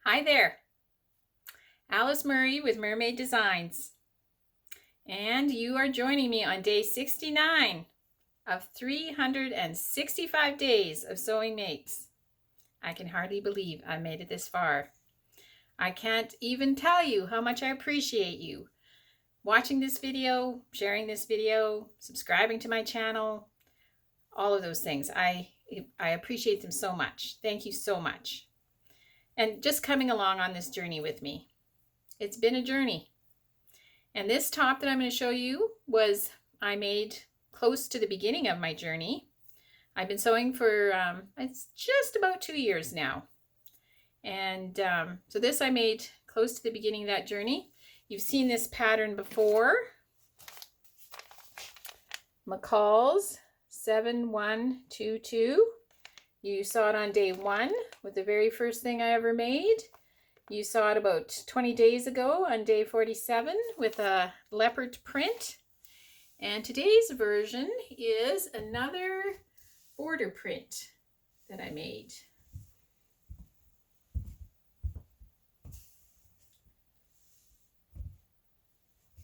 Hi there, Alice Murray with Murr-Made Designs, and you are joining me on day 69 of 365 days of sewing makes. I can hardly believe I made it this far. I can't even tell you how much I appreciate you watching this video, sharing this video, subscribing to my channel, all of those things. I appreciate them so much. Thank you so much. And just coming along on this journey with me. It's been a journey. And this top that I'm going to show you I made close to the beginning of my journey. I've been sewing for it's just about 2 years now. And so this I made close to the beginning of that journey. You've seen this pattern before. McCalls 7122. You saw it on day 1 with the very first thing I ever made. You saw it about 20 days ago on day 47 with a leopard print. And today's version is another border print that I made.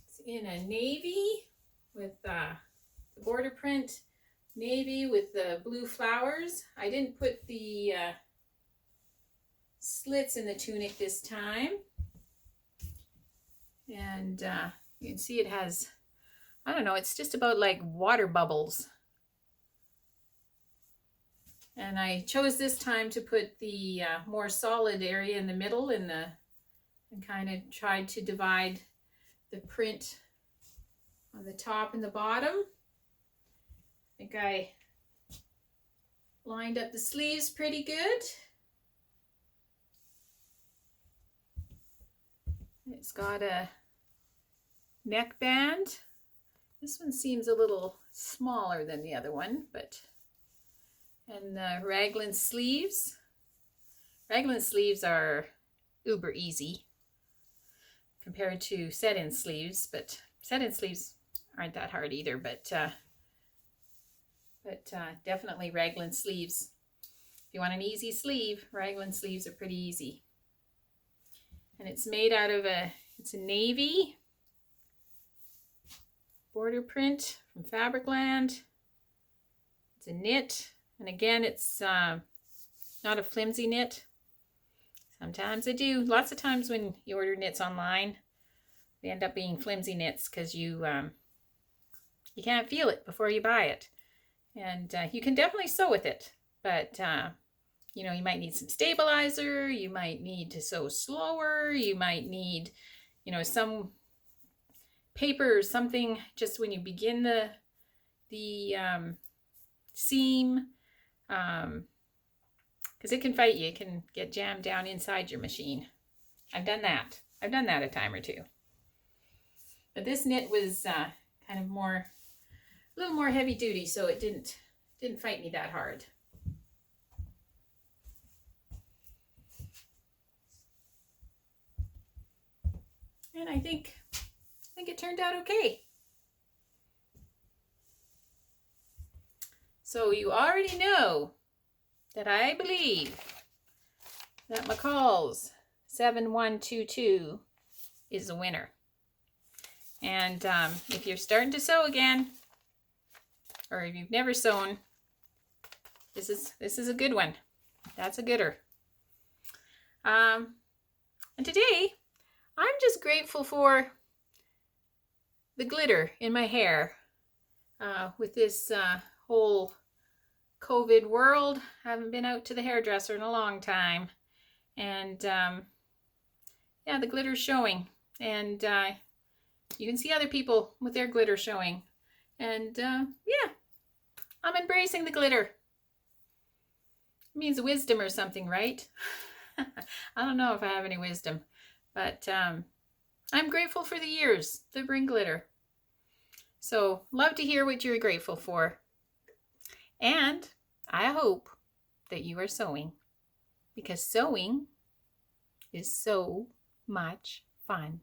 It's in a navy with the border print. Navy with the blue flowers. I didn't put the slits in the tunic this time. And you can see it has, I don't know, it's just about like water bubbles. And I chose this time to put the more solid area in the middle and kind of tried to divide the print on the top and the bottom. I think I lined up the sleeves pretty good. It's got a neckband. This one seems a little smaller than the other one, and the raglan sleeves. Raglan sleeves are uber easy compared to set-in sleeves, but set-in sleeves aren't that hard either, but definitely raglan sleeves. If you want an easy sleeve, raglan sleeves are pretty easy. And it's made out of it's a navy border print from Fabricland. It's a knit, and again, it's not a flimsy knit. Sometimes I do. Lots of times when you order knits online, they end up being flimsy knits because you can't feel it before you buy it. And you can definitely sew with it, but you know, you might need some stabilizer, you might need to sew slower, you might need, you know, some paper or something just when you begin the seam, because it can fight you. It can get jammed down inside your machine. I've done that. I've done that a time or two. But this knit was kind of a little more heavy duty, so it didn't fight me that hard. And I think it turned out okay. So you already know that I believe that McCalls 7122 is a winner. And if you're starting to sew again, or if you've never sewn, this is a good one. That's a gooder. And today, I'm just grateful for the glitter in my hair. With this whole COVID world, I haven't been out to the hairdresser in a long time. And yeah, the glitter's showing. And you can see other people with their glitter showing. And yeah, I'm embracing the glitter. It means wisdom or something, right? I don't know if I have any wisdom, but I'm grateful for the years that bring glitter. So love to hear what you're grateful for. And I hope that you are sewing, because sewing is so much fun.